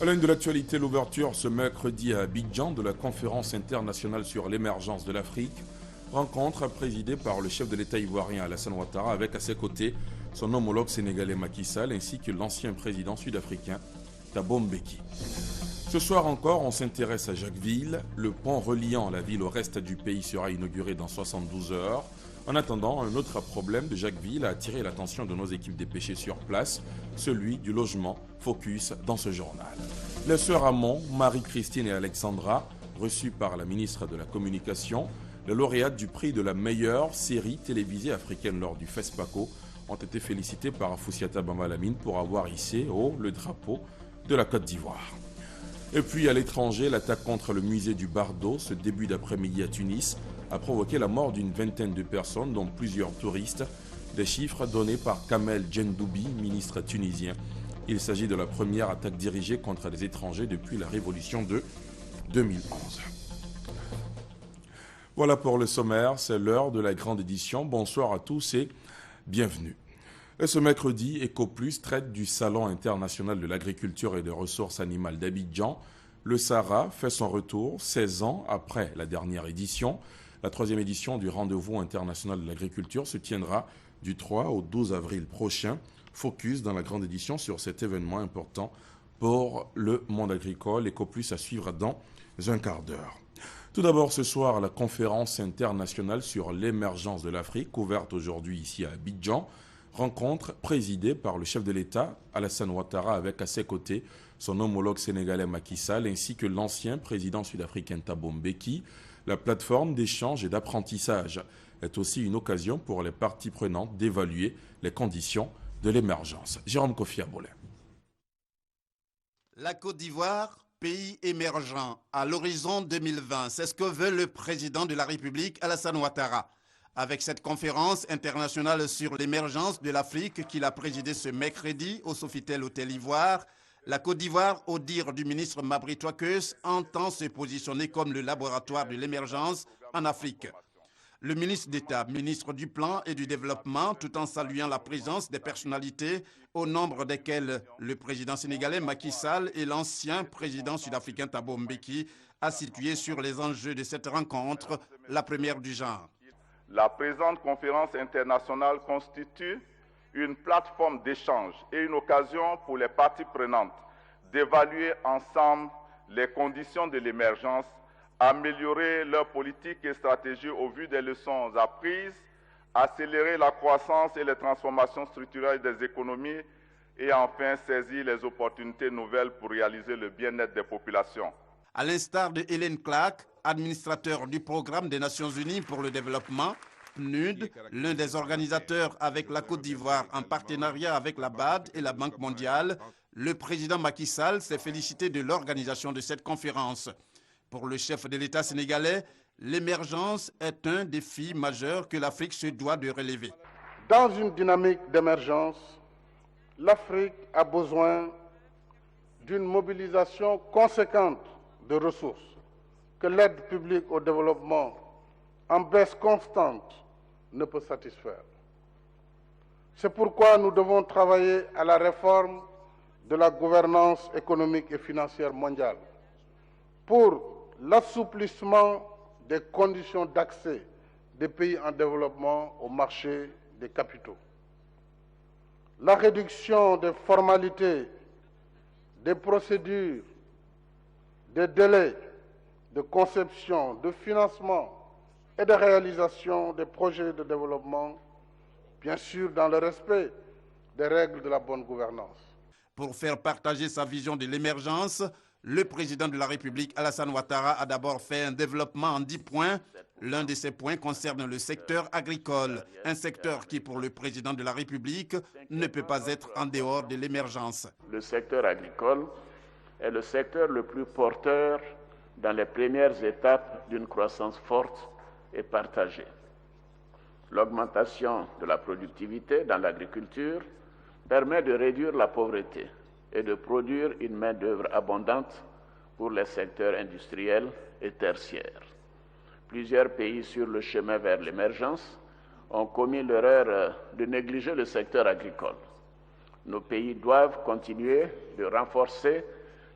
À l'une de l'actualité, l'ouverture ce mercredi à Abidjan de la conférence internationale sur l'émergence de l'Afrique, rencontre présidée par le chef de l'État ivoirien Alassane Ouattara avec à ses côtés son homologue sénégalais Macky Sall ainsi que l'ancien président sud-africain Thabo Mbeki. Ce soir encore, on s'intéresse à Jacquesville. Le pont reliant la ville au reste du pays sera inauguré dans 72 heures. En attendant, un autre problème de Jacquesville a attiré l'attention de nos équipes dépêchées sur place, celui du logement. Focus dans ce journal. Les sœurs Hamon, Marie-Christine et Alexandra, reçues par la ministre de la Communication, les lauréates du prix de la meilleure série télévisée africaine lors du FESPACO, ont été félicitées par Afoussiata Bambalamine pour avoir hissé haut le drapeau de la Côte d'Ivoire. Et puis à l'étranger, l'attaque contre le musée du Bardo ce début d'après-midi à Tunis a provoqué la mort d'une vingtaine de personnes, dont plusieurs touristes. Des chiffres donnés par Kamel Djendoubi, ministre tunisien. Il s'agit de la première attaque dirigée contre les étrangers depuis la révolution de 2011. Voilà pour le sommaire, c'est l'heure de la grande édition. Bonsoir à tous et bienvenue. Et ce mercredi, EcoPlus traite du Salon international de l'agriculture et des ressources animales d'Abidjan. Le Sahara fait son retour 16 ans après la dernière édition. La troisième édition du Rendez-vous international de l'agriculture se tiendra du 3 au 12 avril prochain. Focus dans la grande édition sur cet événement important pour le monde agricole. EcoPlus à suivre dans un quart d'heure. Tout d'abord ce soir, la conférence internationale sur l'émergence de l'Afrique, ouverte aujourd'hui ici à Abidjan. Rencontre présidée par le chef de l'État, Alassane Ouattara, avec à ses côtés son homologue sénégalais Macky Sall, ainsi que l'ancien président sud-africain Thabo Mbeki. La plateforme d'échange et d'apprentissage est aussi une occasion pour les parties prenantes d'évaluer les conditions de l'émergence. Jérôme Kofi Abolé. La Côte d'Ivoire, pays émergent à l'horizon 2020, c'est ce que veut le président de la République, Alassane Ouattara. Avec cette conférence internationale sur l'émergence de l'Afrique qu'il a présidée ce mercredi au Sofitel Hôtel Ivoire, la Côte d'Ivoire, au dire du ministre Mabry Touakeus, entend se positionner comme le laboratoire de l'émergence en Afrique. Le ministre d'État, ministre du Plan et du Développement, tout en saluant la présence des personnalités, au nombre desquelles le président sénégalais Macky Sall et l'ancien président sud-africain Thabo Mbeki, a situé sur les enjeux de cette rencontre, la première du genre. La présente conférence internationale constitue une plateforme d'échange et une occasion pour les parties prenantes d'évaluer ensemble les conditions de l'émergence, améliorer leurs politiques et stratégies au vu des leçons apprises, accélérer la croissance et les transformations structurelles des économies et enfin saisir les opportunités nouvelles pour réaliser le bien-être des populations. À l'instar de Hélène Clark, administrateur du Programme des Nations Unies pour le développement, PNUD, l'un des organisateurs avec la Côte d'Ivoire en partenariat avec la BAD et la Banque mondiale, le président Macky Sall s'est félicité de l'organisation de cette conférence. Pour le chef de l'État sénégalais, l'émergence est un défi majeur que l'Afrique se doit de relever. Dans une dynamique d'émergence, l'Afrique a besoin d'une mobilisation conséquente de ressources que l'aide publique au développement en baisse constante ne peut satisfaire. C'est pourquoi nous devons travailler à la réforme de la gouvernance économique et financière mondiale pour l'assouplissement des conditions d'accès des pays en développement au marché des capitaux, la réduction des formalités, des procédures, des délais de conception, de financement et de réalisation des projets de développement, bien sûr dans le respect des règles de la bonne gouvernance. Pour faire partager sa vision de l'émergence, le président de la République, Alassane Ouattara, a d'abord fait un développement en 10 points. L'un de ces points concerne le secteur agricole, un secteur qui, pour le président de la République, ne peut pas être en dehors de l'émergence. Le secteur agricole est le secteur le plus porteur dans les premières étapes d'une croissance forte et partagée. L'augmentation de la productivité dans l'agriculture permet de réduire la pauvreté et de produire une main-d'œuvre abondante pour les secteurs industriels et tertiaires. Plusieurs pays sur le chemin vers l'émergence ont commis l'erreur de négliger le secteur agricole. Nos pays doivent continuer de renforcer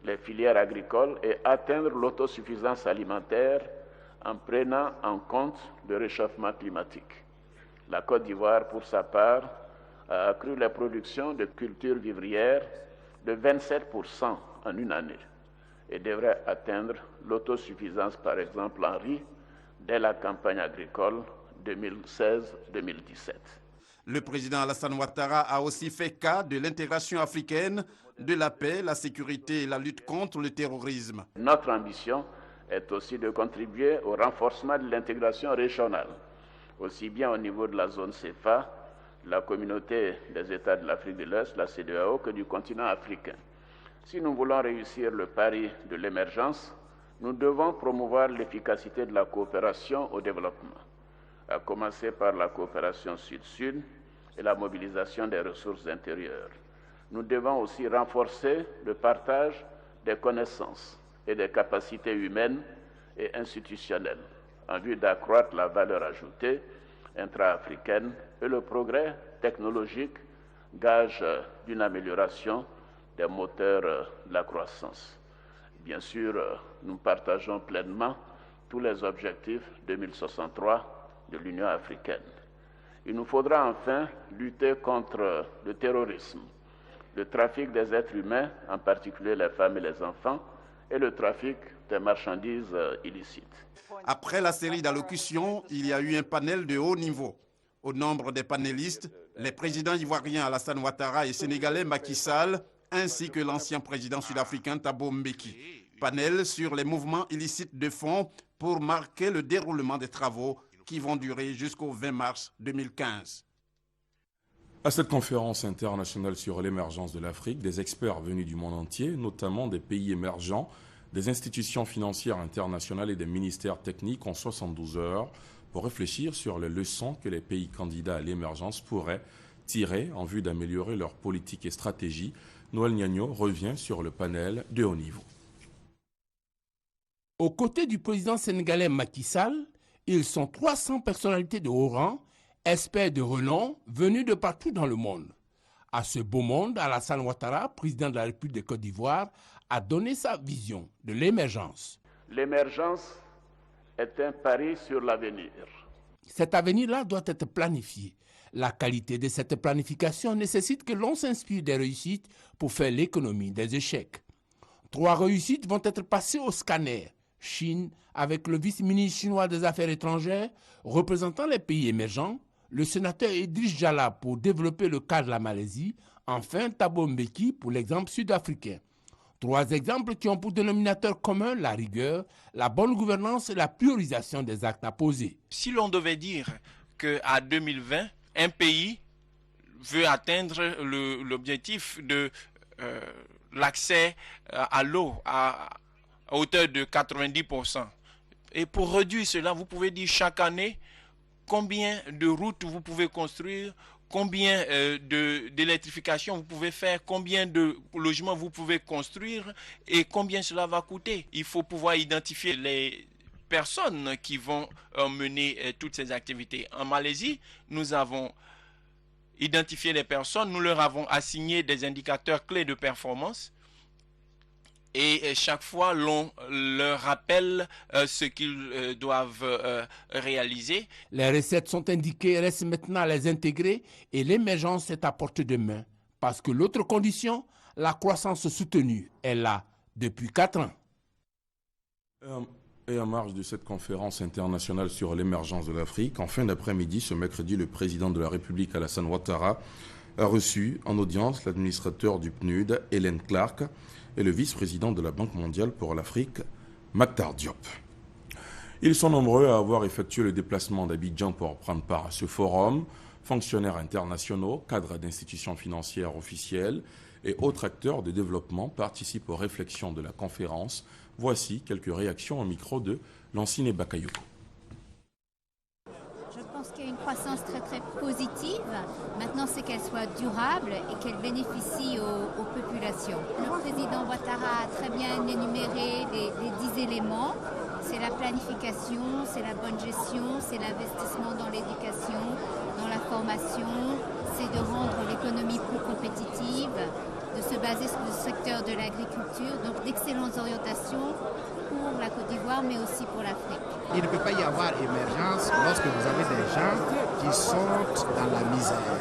les filières agricoles et atteindre l'autosuffisance alimentaire en prenant en compte le réchauffement climatique. La Côte d'Ivoire, pour sa part, a accru la production de cultures vivrières de 27% en une année et devrait atteindre l'autosuffisance, par exemple en riz, dès la campagne agricole 2016-2017. Le président Alassane Ouattara a aussi fait cas de l'intégration africaine, de la paix, la sécurité et la lutte contre le terrorisme. Notre ambition est aussi de contribuer au renforcement de l'intégration régionale, aussi bien au niveau de la zone CFA, la communauté des États de l'Afrique de l'Est, la CEDEAO, que du continent africain. Si nous voulons réussir le pari de l'émergence, nous devons promouvoir l'efficacité de la coopération au développement, à commencer par la coopération sud-sud et la mobilisation des ressources intérieures. Nous devons aussi renforcer le partage des connaissances et des capacités humaines et institutionnelles en vue d'accroître la valeur ajoutée intra-africaine et le progrès technologique, gage d'une amélioration des moteurs de la croissance. Bien sûr, nous partageons pleinement tous les objectifs 2063 de l'Union africaine. Il nous faudra enfin lutter contre le terrorisme, le trafic des êtres humains, en particulier les femmes et les enfants, et le trafic des marchandises illicites. Après la série d'allocutions, il y a eu un panel de haut niveau. Au nombre des panélistes, les présidents ivoiriens Alassane Ouattara et sénégalais Macky Sall, ainsi que l'ancien président sud-africain Thabo Mbeki. Panel sur les mouvements illicites de fonds pour marquer le déroulement des travaux qui vont durer jusqu'au 20 mars 2015. À cette conférence internationale sur l'émergence de l'Afrique, des experts venus du monde entier, notamment des pays émergents, des institutions financières internationales et des ministères techniques ont 72 heures pour réfléchir sur les leçons que les pays candidats à l'émergence pourraient tirer en vue d'améliorer leur politique et stratégie. Noël Niagno revient sur le panel de haut niveau. Aux côtés du président sénégalais Macky Sall, ils sont 300 personnalités de haut rang, experts de renom venus de partout dans le monde. À ce beau monde, Alassane Ouattara, président de la République de Côte d'Ivoire, a donné sa vision de l'émergence. L'émergence est un pari sur l'avenir. Cet avenir-là doit être planifié. La qualité de cette planification nécessite que l'on s'inspire des réussites pour faire l'économie des échecs. 3 réussites vont être passées au scanner. Chine, avec le vice-ministre chinois des Affaires étrangères, représentant les pays émergents, le sénateur Idriss Jala pour développer le cas de la Malaisie, enfin Thabo Mbeki pour l'exemple sud-africain. 3 exemples qui ont pour dénominateur commun la rigueur, la bonne gouvernance et la priorisation des actes à poser. Si l'on devait dire qu'à 2020, un pays veut atteindre l'objectif de l'accès à l'eau à hauteur de 90%. Et pour réduire cela, vous pouvez dire chaque année combien de routes vous pouvez construire, combien d'électrification vous pouvez faire, combien de logements vous pouvez construire et combien cela va coûter. Il faut pouvoir identifier les personnes qui vont mener toutes ces activités. En Malaisie, nous avons identifié les personnes, nous leur avons assigné des indicateurs clés de performance. Et chaque fois, l'on leur rappelle ce qu'ils doivent réaliser. Les recettes sont indiquées, reste maintenant à les intégrer et l'émergence est à portée de main. Parce que l'autre condition, la croissance soutenue, est là depuis 4 ans. Et en marge de cette conférence internationale sur l'émergence de l'Afrique, en fin d'après-midi, ce mercredi, le président de la République, Alassane Ouattara, a reçu en audience l'administrateur du PNUD, Hélène Clark, et le vice-président de la Banque mondiale pour l'Afrique, Maktar Diop. Ils sont nombreux à avoir effectué le déplacement d'Abidjan pour prendre part à ce forum. Fonctionnaires internationaux, cadres d'institutions financières officielles et autres acteurs de développement participent aux réflexions de la conférence. Voici quelques réactions au micro de Lancine Bakayoko. Je pense qu'il y a une croissance très très positive. Maintenant, c'est qu'elle soit durable et qu'elle bénéficie aux populations. Le président Ouattara a très bien énuméré les 10 éléments. C'est la planification, c'est la bonne gestion, c'est l'investissement dans l'éducation, dans la formation, c'est de rendre l'économie plus compétitive, de se baser sur le secteur de l'agriculture, donc d'excellentes orientations pour la Côte d'Ivoire, mais aussi pour l'Afrique. Il ne peut pas y avoir émergence lorsque vous avez des gens qui sont dans la misère.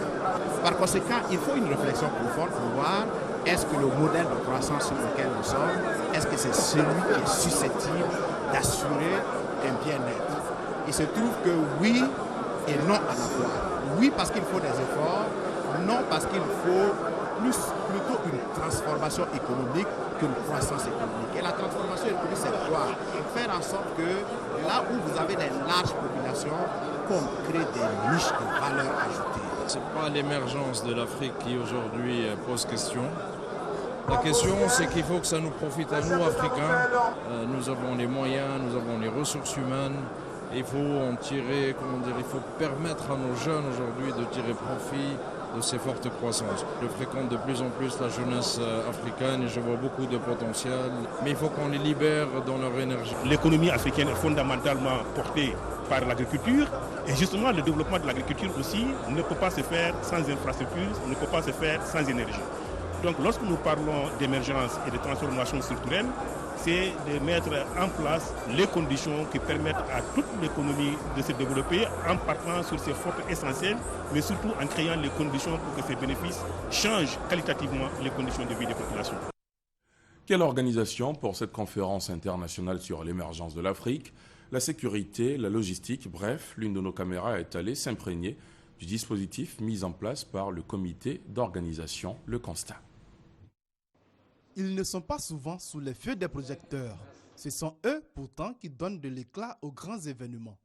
Par conséquent, il faut une réflexion profonde pour voir est-ce que le modèle de croissance sur lequel nous sommes, est-ce que c'est celui qui est susceptible d'assurer un bien-être. Il se trouve que oui et non à la fois. Oui parce qu'il faut des efforts, non parce qu'il faut plutôt une transformation économique qu'une croissance économique. Et la transformation économique, c'est quoi? Faire en sorte que là où vous avez des larges populations, qu'on crée des niches de valeur ajoutée. Ce n'est pas l'émergence de l'Afrique qui aujourd'hui pose question. La question, c'est qu'il faut que ça nous profite à nous, Africains. Nous avons les moyens, nous avons les ressources humaines. Il faut en tirer, il faut permettre à nos jeunes aujourd'hui de tirer profit de ces fortes croissances. Je fréquente de plus en plus la jeunesse africaine et je vois beaucoup de potentiel, mais il faut qu'on les libère dans leur énergie. L'économie africaine est fondamentalement portée par l'agriculture et justement le développement de l'agriculture aussi ne peut pas se faire sans infrastructures, ne peut pas se faire sans énergie. Donc lorsque nous parlons d'émergence et de transformation structurelle, c'est de mettre en place les conditions qui permettent à toute l'économie de se développer en partant sur ces forces essentielles, mais surtout en créant les conditions pour que ces bénéfices changent qualitativement les conditions de vie des populations. Quelle organisation pour cette conférence internationale sur l'émergence de l'Afrique? La sécurité, la logistique, bref, l'une de nos caméras est allée s'imprégner du dispositif mis en place par le comité d'organisation, le constat. Ils ne sont pas souvent sous les feux des projecteurs. Ce sont eux, pourtant, qui donnent de l'éclat aux grands événements.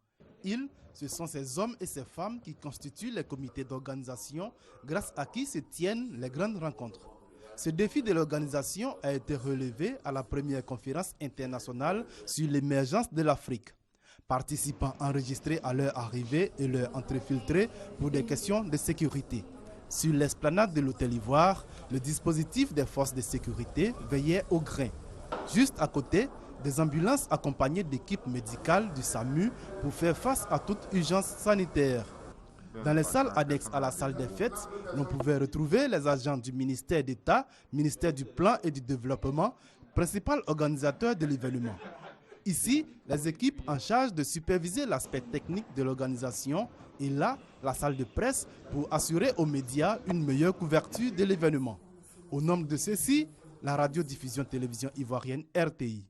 Ils, ce sont ces hommes et ces femmes qui constituent les comités d'organisation grâce à qui se tiennent les grandes rencontres. Ce défi de l'organisation a été relevé à la première conférence internationale sur l'émergence de l'Afrique. Participants enregistrés à leur arrivée et leur entrée filtrée pour des questions de sécurité. Sur l'esplanade de l'Hôtel Ivoire, le dispositif des forces de sécurité veillait au grain. Juste à côté, des ambulances accompagnées d'équipes médicales du SAMU pour faire face à toute urgence sanitaire. Dans les salles annexes à la salle des fêtes, l'on pouvait retrouver les agents du ministère d'État, ministère du Plan et du Développement, principal organisateur de l'événement. Ici, les équipes en charge de superviser l'aspect technique de l'organisation et là, la salle de presse pour assurer aux médias une meilleure couverture de l'événement. Au nombre de ceux-ci, la radiodiffusion-télévision ivoirienne RTI.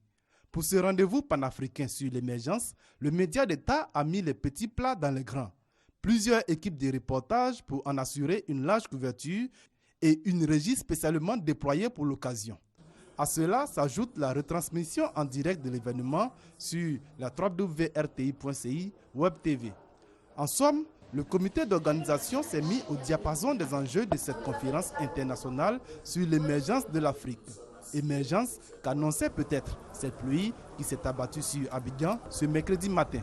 Pour ce rendez-vous panafricain sur l'émergence, le média d'État a mis les petits plats dans les grands. Plusieurs équipes de reportage pour en assurer une large couverture et une régie spécialement déployée pour l'occasion. À cela s'ajoute la retransmission en direct de l'événement sur la www.rti.ci Web TV. En somme, le comité d'organisation s'est mis au diapason des enjeux de cette conférence internationale sur l'émergence de l'Afrique. Émergence qu'annonçait peut-être cette pluie qui s'est abattue sur Abidjan ce mercredi matin.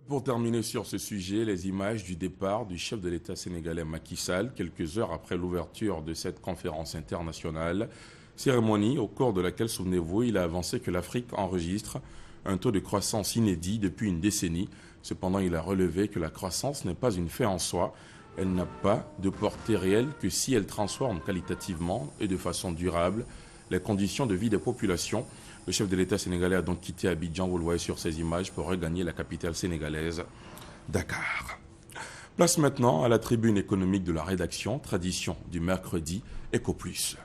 Pour terminer sur ce sujet, les images du départ du chef de l'État sénégalais Macky Sall, quelques heures après l'ouverture de cette conférence internationale. Cérémonie au cours de laquelle, souvenez-vous, il a avancé que l'Afrique enregistre un taux de croissance inédit depuis une décennie. Cependant, il a relevé que la croissance n'est pas une fin en soi. Elle n'a pas de portée réelle que si elle transforme qualitativement et de façon durable les conditions de vie des populations. Le chef de l'État sénégalais a donc quitté Abidjan, vous le voyez sur ces images, pour regagner la capitale sénégalaise, Dakar. Place maintenant à la tribune économique de la rédaction, tradition du mercredi, EcoPlus.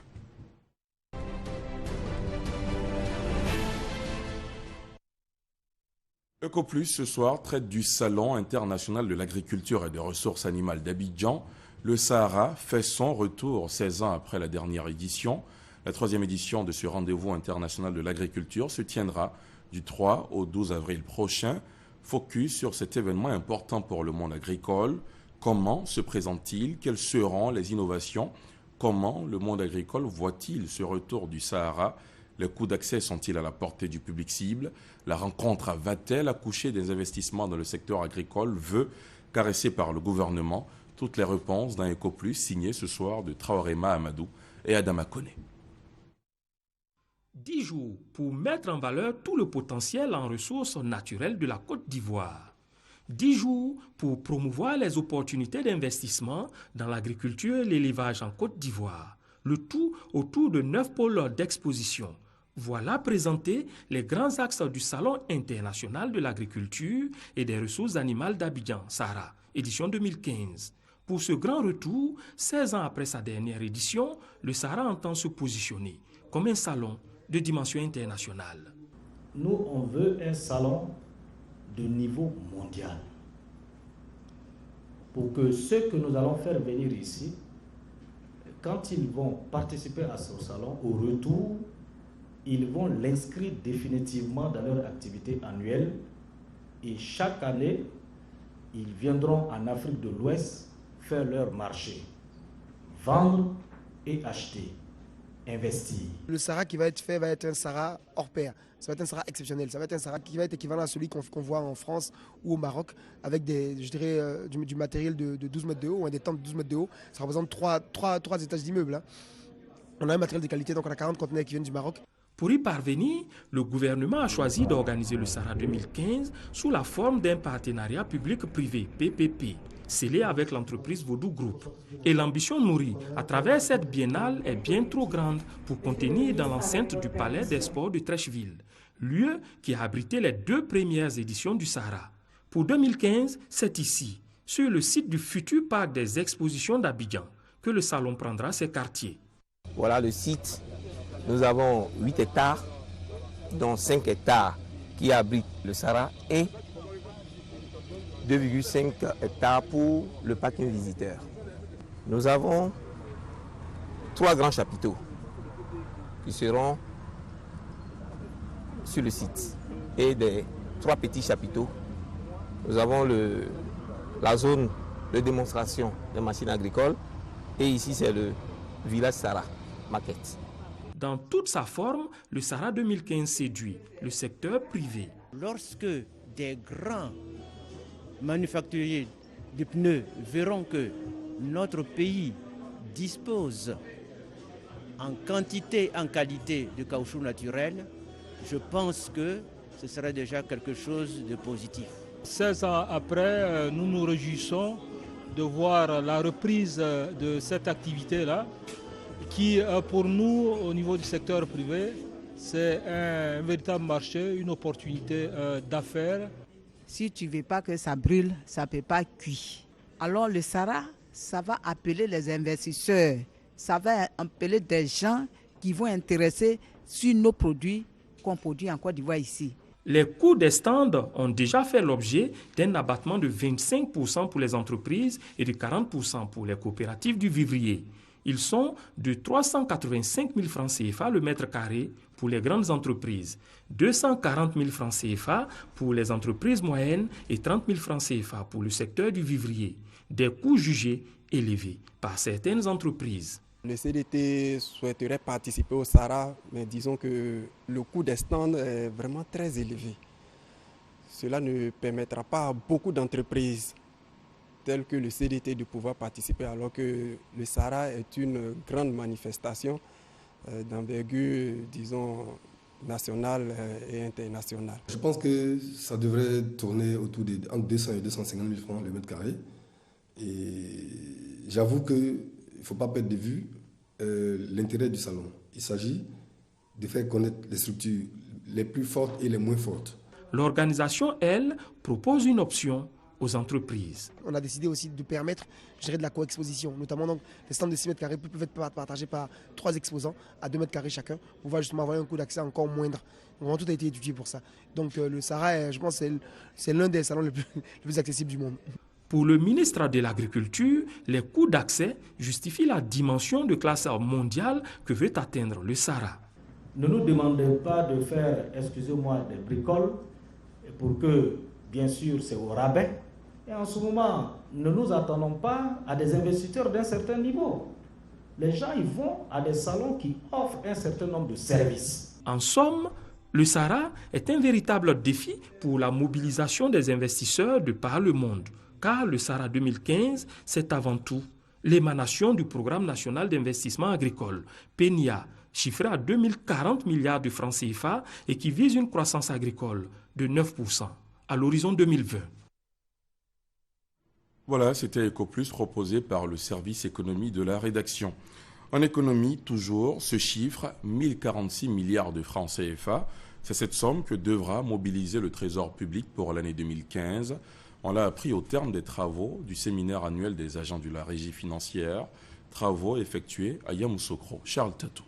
EcoPlus ce soir traite du Salon international de l'agriculture et des ressources animales d'Abidjan. Le Sahara fait son retour 16 ans après la dernière édition. La 3e édition de ce rendez-vous international de l'agriculture se tiendra du 3 au 12 avril prochain. Focus sur cet événement important pour le monde agricole. Comment se présente-t-il? Quelles seront les innovations? Comment le monde agricole voit-il ce retour du Sahara? Les coûts d'accès sont-ils à la portée du public cible? La rencontre va-t-elle accoucher des investissements dans le secteur agricole, vœux caressés par le gouvernement? Toutes les réponses dans EcoPlus, signé ce soir de Traoré Mahamadou et Adama Koné. 10 jours pour mettre en valeur tout le potentiel en ressources naturelles de la Côte d'Ivoire. 10 jours pour promouvoir les opportunités d'investissement dans l'agriculture et l'élevage en Côte d'Ivoire. le tout autour de 9 pôles d'exposition. Voilà présentés les grands axes du Salon international de l'agriculture et des ressources animales d'Abidjan, Sahara, édition 2015. Pour ce grand retour, 16 ans après sa dernière édition, le Sahara entend se positionner comme un salon de dimension internationale. Nous, on veut un salon de niveau mondial. Pour que ceux que nous allons faire venir ici, quand ils vont participer à ce salon, au retour, ils vont l'inscrire définitivement dans leur activité annuelle et chaque année, ils viendront en Afrique de l'Ouest faire leur marché, vendre et acheter, investir. Le Sahara qui va être fait va être un Sahara hors pair. Ça va être un Sahara exceptionnel. Ça va être un Sahara qui va être équivalent à celui qu'on voit en France ou au Maroc, avec du matériel de 12 mètres de haut, des tentes de 12 mètres de haut. Ça représente 3 étages d'immeubles. Hein. On a un matériel de qualité, donc on a 40 conteneurs qui viennent du Maroc. Pour y parvenir, le gouvernement a choisi d'organiser le Sahara 2015 sous la forme d'un partenariat public-privé, PPP, scellé avec l'entreprise Vodou Group. Et l'ambition nourrie à travers cette biennale est bien trop grande pour contenir dans l'enceinte du Palais des Sports de Treichville, lieu qui a abrité les 2 premières éditions du Sahara. Pour 2015, c'est ici, sur le site du futur parc des expositions d'Abidjan, que le salon prendra ses quartiers. Voilà le site. Nous avons 8 hectares, dont 5 hectares qui abritent le Sahara et 2,5 hectares pour le parking visiteur. Nous avons 3 grands chapiteaux qui seront sur le site et des 3 petits chapiteaux. Nous avons la zone de démonstration des machines agricoles et ici c'est le village Sahara, maquette. Dans toute sa forme, le Sahara 2015 séduit le secteur privé. Lorsque des grands manufacturiers de pneus verront que notre pays dispose en quantité, en qualité de caoutchouc naturel, je pense que ce serait déjà quelque chose de positif. 16 ans après, nous nous réjouissons de voir la reprise de cette activité-là, qui pour nous, au niveau du secteur privé, c'est un véritable marché, une opportunité d'affaires. Si tu ne veux pas que ça brûle, ça ne peut pas cuire. Alors le Sahara, ça va appeler les investisseurs, ça va appeler des gens qui vont intéresser sur nos produits qu'on produit en Côte d'Ivoire ici. Les coûts des stands ont déjà fait l'objet d'un abattement de 25% pour les entreprises et de 40% pour les coopératives du vivrier. Ils sont de 385 000 francs CFA le mètre carré pour les grandes entreprises, 240 000 francs CFA pour les entreprises moyennes et 30 000 francs CFA pour le secteur du vivrier. Des coûts jugés élevés par certaines entreprises. Le CDT souhaiterait participer au Sahara, mais disons que le coût des stands est vraiment très élevé. Cela ne permettra pas à beaucoup d'entreprises telles que le CDT de pouvoir participer, alors que le Sahara est une grande manifestation d'envergure, disons, nationale et internationale. Je pense que ça devrait tourner autour de entre 200 et 250 000 francs le mètre carré. Et j'avoue qu'il ne faut pas perdre de vue l'intérêt du salon. Il s'agit de faire connaître les structures les plus fortes et les moins fortes. L'organisation, elle, propose une option aux entreprises. On a décidé aussi de permettre de la co-exposition, notamment donc, les stands de 6 mètres carrés peuvent être partagés par 3 exposants à 2 mètres carrés chacun pour pouvoir justement avoir un coût d'accès encore moindre. Vraiment, tout a été étudié pour ça. Donc le Sahara, je pense, c'est l'un des salons les plus accessibles du monde. Pour le ministre de l'Agriculture, les coûts d'accès justifient la dimension de classe mondiale que veut atteindre le Sahara. Ne nous demandez pas de faire, excusez-moi, des bricoles pour que, bien sûr, c'est au rabais. Et en ce moment, ne nous attendons pas à des investisseurs d'un certain niveau. Les gens ils vont à des salons qui offrent un certain nombre de services. En somme, le Sahara est un véritable défi pour la mobilisation des investisseurs de par le monde. Car le Sahara 2015, c'est avant tout l'émanation du Programme national d'investissement agricole, PNIA, chiffré à 2040 milliards de francs CFA et qui vise une croissance agricole de 9% à l'horizon 2020. Voilà, c'était EcoPlus proposé par le service économie de la rédaction. En économie, toujours, ce chiffre, 1046 milliards de francs CFA, c'est cette somme que devra mobiliser le Trésor public pour l'année 2015. On l'a appris au terme des travaux du séminaire annuel des agents de la régie financière, travaux effectués à Yamoussoukro. Charles Tatou.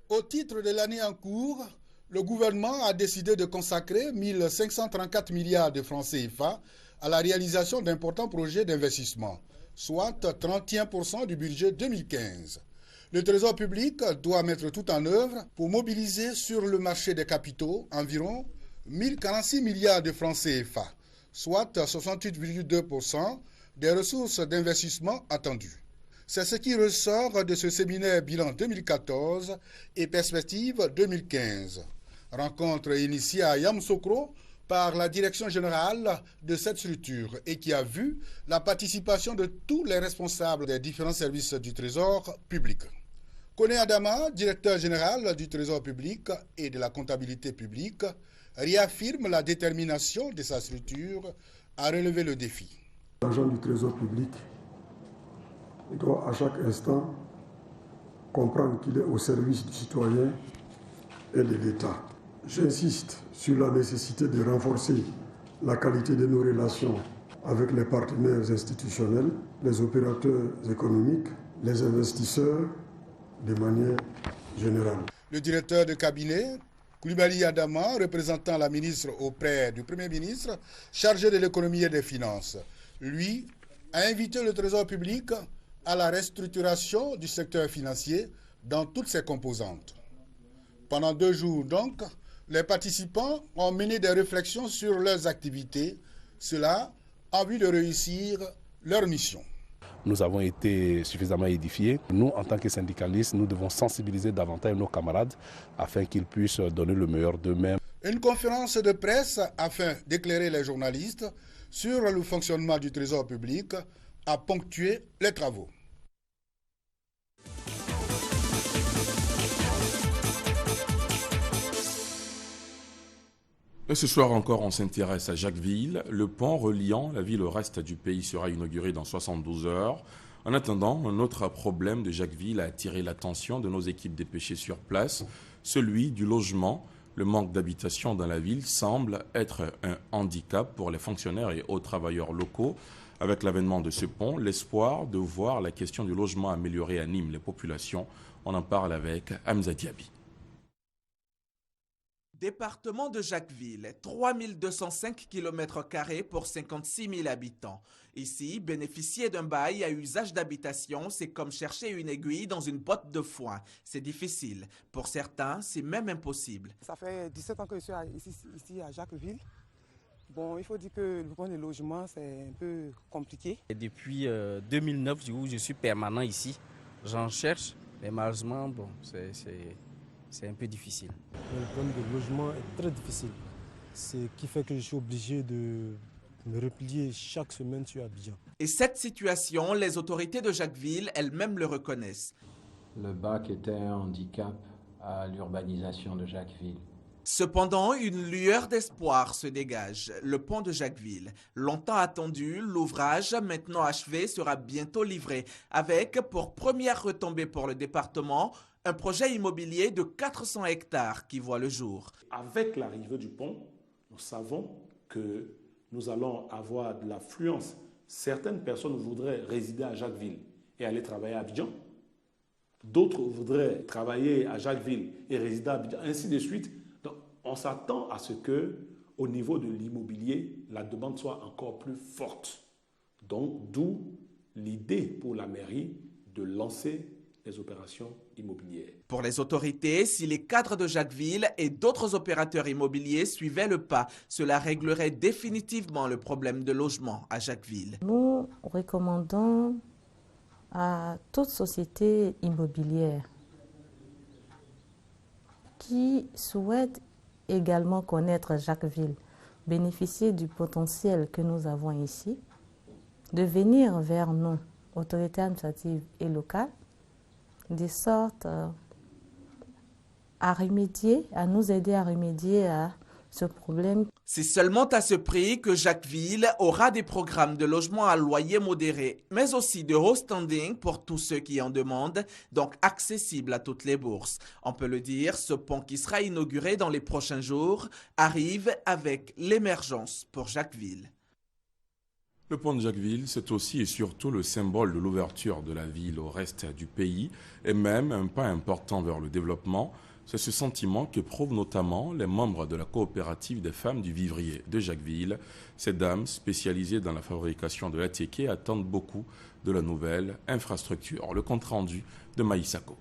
Au titre de l'année en cours, le gouvernement a décidé de consacrer 1534 milliards de francs CFA à la réalisation d'importants projets d'investissement, soit 31% du budget 2015. Le Trésor public doit mettre tout en œuvre pour mobiliser sur le marché des capitaux environ 1046 milliards de francs CFA, soit 68,2% des ressources d'investissement attendues. C'est ce qui ressort de ce séminaire bilan 2014 et perspective 2015. Rencontre initiée à Yamoussoukro par la direction générale de cette structure et qui a vu la participation de tous les responsables des différents services du Trésor public. Koné Adama, directeur général du Trésor public et de la comptabilité publique, réaffirme la détermination de sa structure à relever le défi. L'agent du Trésor public doit à chaque instant comprendre qu'il est au service du citoyen et de l'État. J'insiste sur la nécessité de renforcer la qualité de nos relations avec les partenaires institutionnels, les opérateurs économiques, les investisseurs, de manière générale. Le directeur de cabinet, Koulibaly Adama, représentant la ministre auprès du Premier ministre, chargé de l'économie et des finances, lui a invité le Trésor public à la restructuration du secteur financier dans toutes ses composantes. Pendant 2 jours donc, les participants ont mené des réflexions sur leurs activités, cela en vue de réussir leur mission. Nous avons été suffisamment édifiés. Nous, en tant que syndicalistes, nous devons sensibiliser davantage nos camarades afin qu'ils puissent donner le meilleur d'eux-mêmes. Une conférence de presse afin d'éclairer les journalistes sur le fonctionnement du Trésor public a ponctué les travaux. Et ce soir encore, on s'intéresse à Jacquesville. Le pont reliant la ville au reste du pays sera inauguré dans 72 heures. En attendant, un autre problème de Jacquesville a attiré l'attention de nos équipes dépêchées sur place, celui du logement. Le manque d'habitation dans la ville semble être un handicap pour les fonctionnaires et autres travailleurs locaux. Avec l'avènement de ce pont, l'espoir de voir la question du logement améliorée anime les populations. On en parle avec Hamza Diaby. Département de Jacquesville, 3205 km² pour 56 000 habitants. Ici, bénéficier d'un bail à usage d'habitation, c'est comme chercher une aiguille dans une botte de foin. C'est difficile. Pour certains, c'est même impossible. Ça fait 17 ans que je suis ici à Jacquesville. Bon, il faut dire que le point de logement, c'est un peu compliqué. Et depuis 2009, je suis permanent ici. J'en cherche, mais malheureusement, bon, c'est un peu difficile. Le problème de logement est très difficile. Ce qui fait que je suis obligé de me replier chaque semaine sur Abidjan. Et cette situation, les autorités de Jacquesville elles-mêmes le reconnaissent. Le bac était un handicap à l'urbanisation de Jacquesville. Cependant, une lueur d'espoir se dégage. Le pont de Jacquesville, longtemps attendu, l'ouvrage maintenant achevé sera bientôt livré avec, pour première retombée pour le département, un projet immobilier de 400 hectares qui voit le jour. Avec l'arrivée du pont, nous savons que nous allons avoir de l'affluence. Certaines personnes voudraient résider à Jacquesville et aller travailler à Abidjan. D'autres voudraient travailler à Jacquesville et résider à Abidjan, ainsi de suite. Donc, on s'attend à ce que, au niveau de l'immobilier, la demande soit encore plus forte. Donc, d'où l'idée pour la mairie de lancer les opérations immobilières. Pour les autorités, si les cadres de Jacquesville et d'autres opérateurs immobiliers suivaient le pas, cela réglerait définitivement le problème de logement à Jacquesville. Nous recommandons à toute société immobilière qui souhaite également connaître Jacquesville, bénéficier du potentiel que nous avons ici, de venir vers nous, autorités administratives et locales, de sorte à nous aider à remédier à ce problème. C'est seulement à ce prix que Jacquesville aura des programmes de logement à loyer modéré, mais aussi de haut standing pour tous ceux qui en demandent, donc accessible à toutes les bourses. On peut le dire, ce pont qui sera inauguré dans les prochains jours arrive avec l'émergence pour Jacquesville. Le pont de Jacquesville, c'est aussi et surtout le symbole de l'ouverture de la ville au reste du pays et même un pas important vers le développement. C'est ce sentiment qu'éprouvent notamment les membres de la coopérative des femmes du vivrier de Jacquesville. Ces dames, spécialisées dans la fabrication de l'attiéké, attendent beaucoup de la nouvelle infrastructure. Le compte-rendu de Maïsako.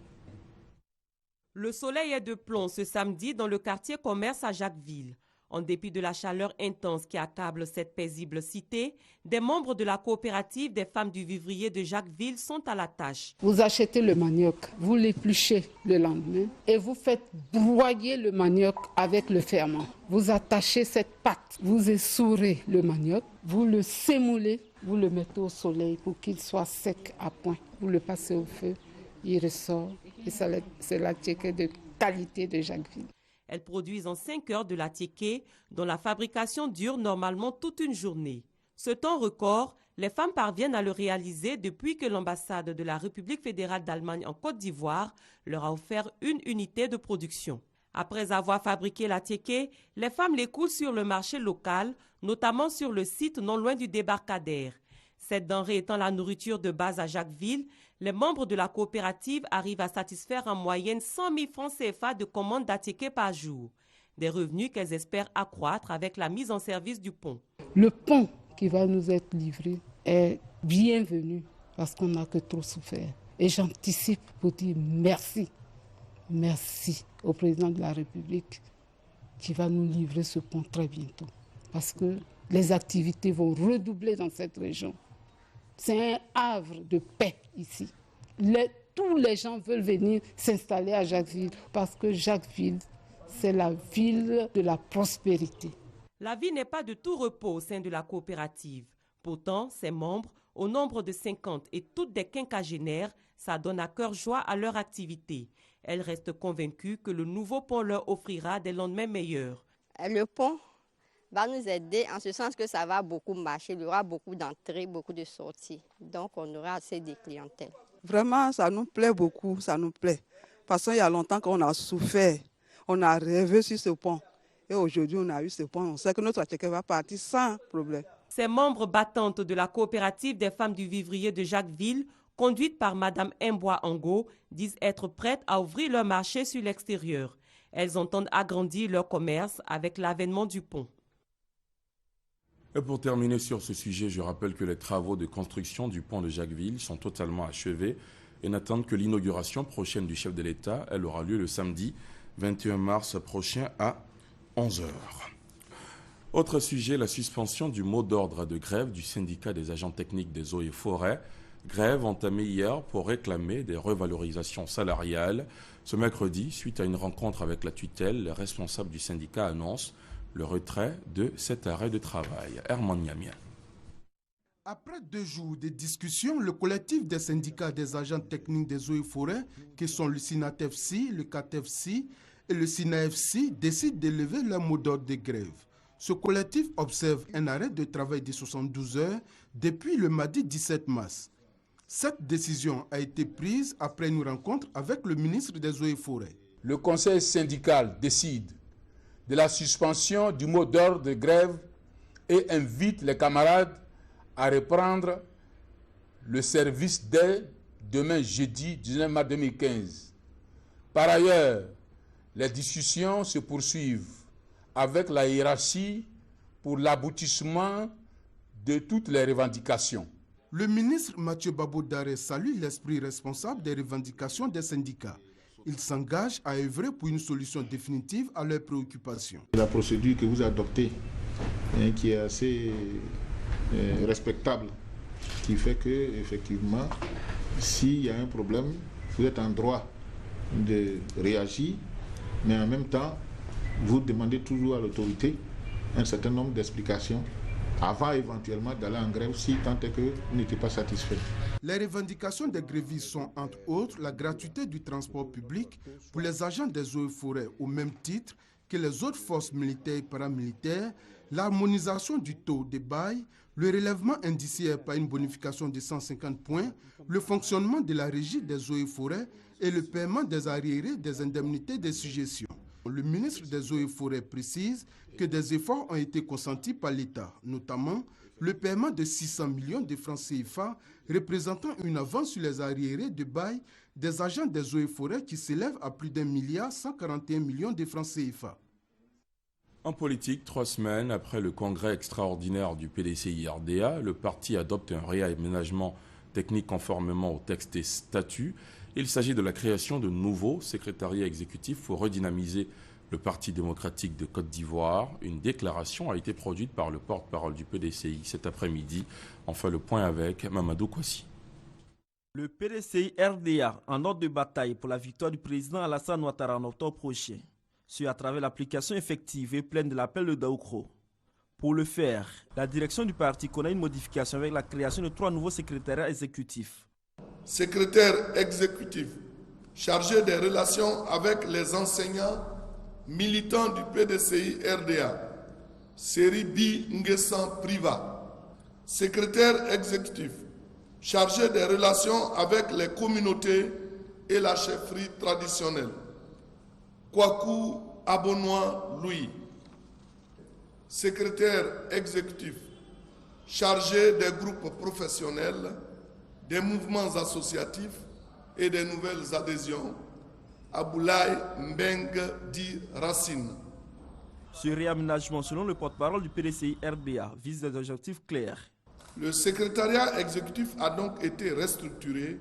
Le soleil est de plomb ce samedi dans le quartier commerce à Jacquesville. En dépit de la chaleur intense qui accable cette paisible cité, des membres de la coopérative des femmes du vivrier de Jacquesville sont à la tâche. Vous achetez le manioc, vous l'épluchez le lendemain et vous faites broyer le manioc avec le ferment. Vous attachez cette pâte, vous essourez le manioc, vous le sémoulez, vous le mettez au soleil pour qu'il soit sec à point. Vous le passez au feu, il ressort et c'est l'attiéké de qualité de Jacquesville. Elles produisent en 5 heures de l'attiéké, dont la fabrication dure normalement toute une journée. Ce temps record, les femmes parviennent à le réaliser depuis que l'ambassade de la République fédérale d'Allemagne en Côte d'Ivoire leur a offert une unité de production. Après avoir fabriqué l'attiéké, les femmes l'écoulent sur le marché local, notamment sur le site non loin du débarcadère. Cette denrée étant la nourriture de base à Jacquesville, les membres de la coopérative arrivent à satisfaire en moyenne 100 000 francs CFA de commandes d'attiéké par jour. Des revenus qu'elles espèrent accroître avec la mise en service du pont. Le pont qui va nous être livré est bienvenu parce qu'on n'a que trop souffert. Et j'anticipe pour dire merci. Merci au président de la République qui va nous livrer ce pont très bientôt. Parce que les activités vont redoubler dans cette région. C'est un havre de paix ici. Tous les gens veulent venir s'installer à Jacquesville parce que Jacquesville, c'est la ville de la prospérité. La vie n'est pas de tout repos au sein de la coopérative. Pourtant, ses membres, au nombre de 50 et toutes des quinquagénaires, s'adonnent à cœur joie à leur activité. Elles restent convaincues que le nouveau pont leur offrira des lendemains meilleurs. Le pont va nous aider en ce sens que ça va beaucoup marcher. Il y aura beaucoup d'entrées, beaucoup de sorties. Donc, on aura assez de clientèle. Vraiment, ça nous plaît beaucoup, ça nous plaît. Parce qu'il y a longtemps qu'on a souffert. On a rêvé sur ce pont. Et aujourd'hui, on a eu ce pont. On sait que notre attiéké va partir sans problème. Ces membres battantes de la coopérative des femmes du vivrier de Jacquesville, conduites par Mme Mboa Ango, disent être prêtes à ouvrir leur marché sur l'extérieur. Elles entendent agrandir leur commerce avec l'avènement du pont. Et pour terminer sur ce sujet, je rappelle que les travaux de construction du pont de Jacquesville sont totalement achevés et n'attendent que l'inauguration prochaine du chef de l'État. Elle aura lieu le samedi 21 mars prochain à 11h. Autre sujet, la suspension du mot d'ordre de grève du syndicat des agents techniques des eaux et forêts. Grève entamée hier pour réclamer des revalorisations salariales. Ce mercredi, suite à une rencontre avec la tutelle, les responsables du syndicat annoncent le retrait de cet arrêt de travail. Herman Niamien. Après 2 jours de discussion, le collectif des syndicats des agents techniques des eaux et forêts, qui sont le SINATEFSI, le CATEFSI et le SINAFC, décide de lever leur mot d'ordre de grève. Ce collectif observe un arrêt de travail de 72 heures depuis le mardi 17 mars. Cette décision a été prise après une rencontre avec le ministre des Eaux et Forêts. Le conseil syndical décide de la suspension du mot d'ordre de grève et invite les camarades à reprendre le service dès demain jeudi 19 mars 2015. Par ailleurs, les discussions se poursuivent avec la hiérarchie pour l'aboutissement de toutes les revendications. Le ministre Mathieu Babou-Daré salue l'esprit responsable des revendications des syndicats. Il s'engage à œuvrer pour une solution définitive à leurs préoccupations. La procédure que vous adoptez, qui est assez respectable, qui fait que, effectivement, s'il y a un problème, vous êtes en droit de réagir, mais en même temps, vous demandez toujours à l'autorité un certain nombre d'explications avant éventuellement d'aller en grève si tant est que vous n'étiez pas satisfait. Les revendications des grévistes sont entre autres la gratuité du transport public pour les agents des eaux et forêts au même titre que les autres forces militaires et paramilitaires, l'harmonisation du taux des bails, le relèvement indiciaire par une bonification de 150 points, le fonctionnement de la régie des eaux et forêts et le paiement des arriérés des indemnités de sujétion. Le ministre des Eaux et Forêts précise que des efforts ont été consentis par l'État, notamment le paiement de 600 millions de francs CFA, représentant une avance sur les arriérés de bail des agents des Eaux et Forêts qui s'élèvent à plus d'1,141 milliard de francs CFA. En politique, 3 semaines après le congrès extraordinaire du PDCI-RDA, le parti adopte un réaménagement technique conformément au texte et statut. Il s'agit de la création de nouveaux secrétariats exécutifs pour redynamiser le Parti démocratique de Côte d'Ivoire. Une déclaration a été produite par le porte-parole du PDCI cet après-midi. On fait le point avec Mamadou Kwasi. Le PDCI-RDA en ordre de bataille pour la victoire du président Alassane Ouattara en octobre prochain, c'est à travers l'application effective et pleine de l'appel de Daoukro. Pour le faire, la direction du parti connaît une modification avec la création de 3 nouveaux secrétariats exécutifs. Secrétaire exécutif chargé des relations avec les enseignants militants du PDCI-RDA, Seribi Nguessan Priva. Secrétaire exécutif chargé des relations avec les communautés et la chefferie traditionnelle, Kwaku Abonois Louis. Secrétaire exécutif chargé des groupes professionnels, des mouvements associatifs et des nouvelles adhésions, Aboulaye Mbeng Di Racine. Ce réaménagement, selon le porte-parole du PDCI-RDA, vise des objectifs clairs. Le secrétariat exécutif a donc été restructuré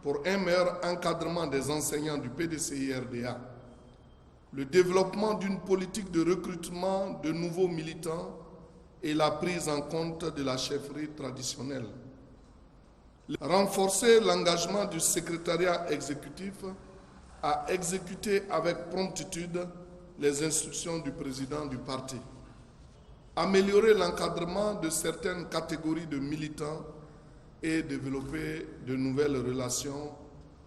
pour un meilleur encadrement des enseignants du PDCI-RDA, le développement d'une politique de recrutement de nouveaux militants et la prise en compte de la chefferie traditionnelle. Renforcer l'engagement du secrétariat exécutif à exécuter avec promptitude les instructions du président du parti. Améliorer l'encadrement de certaines catégories de militants et développer de nouvelles relations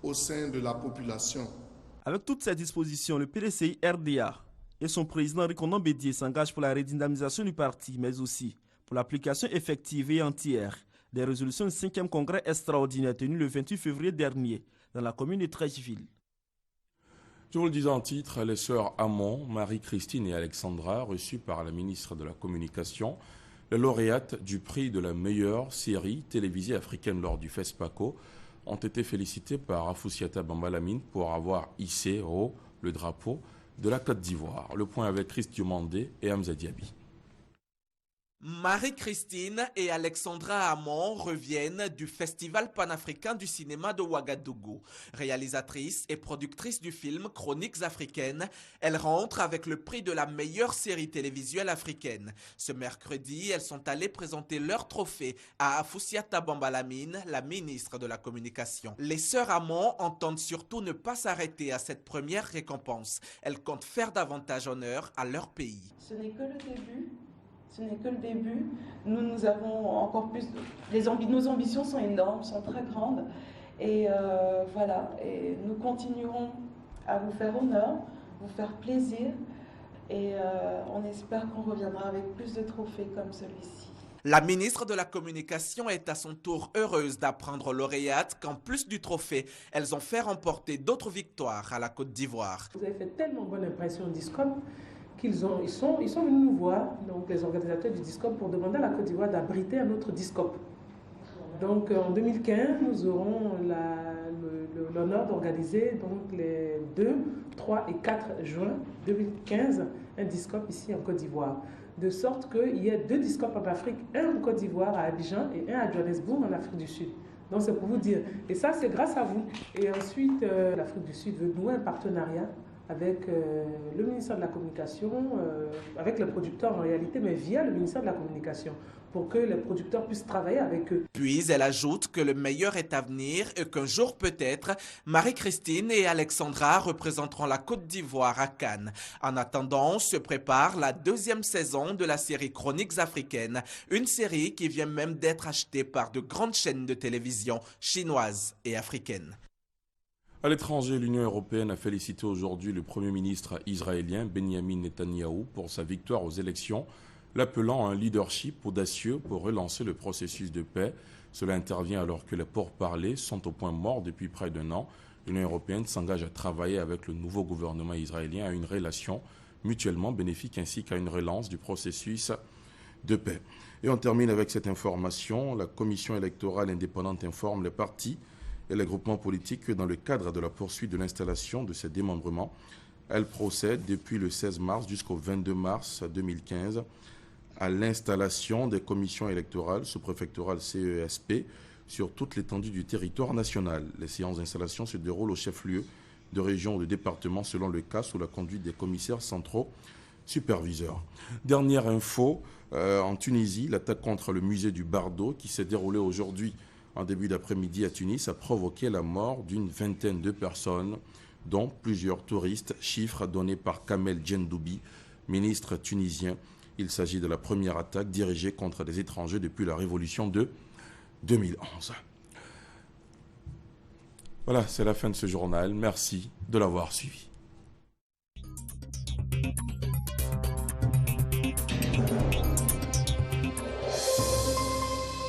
au sein de la population. Avec toutes ces dispositions, le PDCI-RDA et son président Rikonan Bédié s'engagent pour la redynamisation du parti, mais aussi pour l'application effective et entière des résolutions du 5e congrès extraordinaire tenu le 28 février dernier dans la commune de Treichville. Je vous le disais en titre, les sœurs Hamon, Marie-Christine et Alexandra, reçues par la ministre de la Communication, les lauréates du prix de la meilleure série télévisée africaine lors du FESPACO, ont été félicitées par Afoussiata Bambalamine pour avoir hissé haut le drapeau de la Côte d'Ivoire. Le point avec Chris Diomandé et Hamza Diaby. Marie-Christine et Alexandra Hamon reviennent du Festival panafricain du cinéma de Ouagadougou. Réalisatrice et productrice du film Chroniques africaines, elles rentrent avec le prix de la meilleure série télévisuelle africaine. Ce mercredi, elles sont allées présenter leur trophée à Afoussiata Bambalamine, la ministre de la Communication. Les sœurs Hamon entendent surtout ne pas s'arrêter à cette première récompense. Elles comptent faire davantage honneur à leur pays. Ce n'est que le début. Ce n'est que le début. Nous avons encore plus. Nos ambitions sont énormes, sont très grandes. Et voilà. Et nous continuerons à vous faire honneur, vous faire plaisir. Et on espère qu'on reviendra avec plus de trophées comme celui-ci. La ministre de la Communication est à son tour heureuse d'apprendre aux lauréates qu'en plus du trophée, elles ont fait remporter d'autres victoires à la Côte d'Ivoire. Vous avez fait tellement bonne impression au Discop qu'ils sont venus nous voir, donc les organisateurs du Discop, pour demander à la Côte d'Ivoire d'abriter un autre Discop. Donc en 2015, nous aurons l'honneur d'organiser donc les 2, 3 et 4 juin 2015 un Discop ici en Côte d'Ivoire. De sorte qu'il y ait 2 Discop en Afrique, un en Côte d'Ivoire à Abidjan et un à Johannesburg en Afrique du Sud. Donc c'est pour vous dire. Et ça, c'est grâce à vous. Et ensuite, l'Afrique du Sud veut nouer un partenariat avec le ministère de la Communication, avec les producteurs en réalité, mais via le ministère de la Communication, pour que les producteurs puissent travailler avec eux. Puis elle ajoute que le meilleur est à venir et qu'un jour peut-être, Marie-Christine et Alexandra représenteront la Côte d'Ivoire à Cannes. En attendant, se prépare la 2e saison de la série Chroniques africaines, une série qui vient même d'être achetée par de grandes chaînes de télévision chinoises et africaines. À l'étranger, l'Union européenne a félicité aujourd'hui le Premier ministre israélien Benjamin Netanyahou pour sa victoire aux élections l'appelant à un leadership audacieux pour relancer le processus de paix. Cela intervient alors que les pourparlers sont au point mort depuis près d'1 an. L'Union européenne s'engage à travailler avec le nouveau gouvernement israélien à une relation mutuellement bénéfique ainsi qu'à une relance du processus de paix. Et on termine avec cette information. La commission électorale indépendante informe les partis et les groupements politiques que dans le cadre de la poursuite de l'installation de ces démembrements, elle procède depuis le 16 mars jusqu'au 22 mars 2015 à l'installation des commissions électorales sous-préfectorales CESP sur toute l'étendue du territoire national. Les séances d'installation se déroulent au chef-lieu de région ou de département selon le cas sous la conduite des commissaires centraux superviseurs. Dernière info, en Tunisie, l'attaque contre le musée du Bardo qui s'est déroulée aujourd'hui en début d'après-midi à Tunis a provoqué la mort d'une vingtaine de personnes, dont plusieurs touristes, chiffre donné par Kamel Djendoubi, ministre tunisien. Il s'agit de la première attaque dirigée contre des étrangers depuis la révolution de 2011. Voilà, c'est la fin de ce journal. Merci de l'avoir suivi.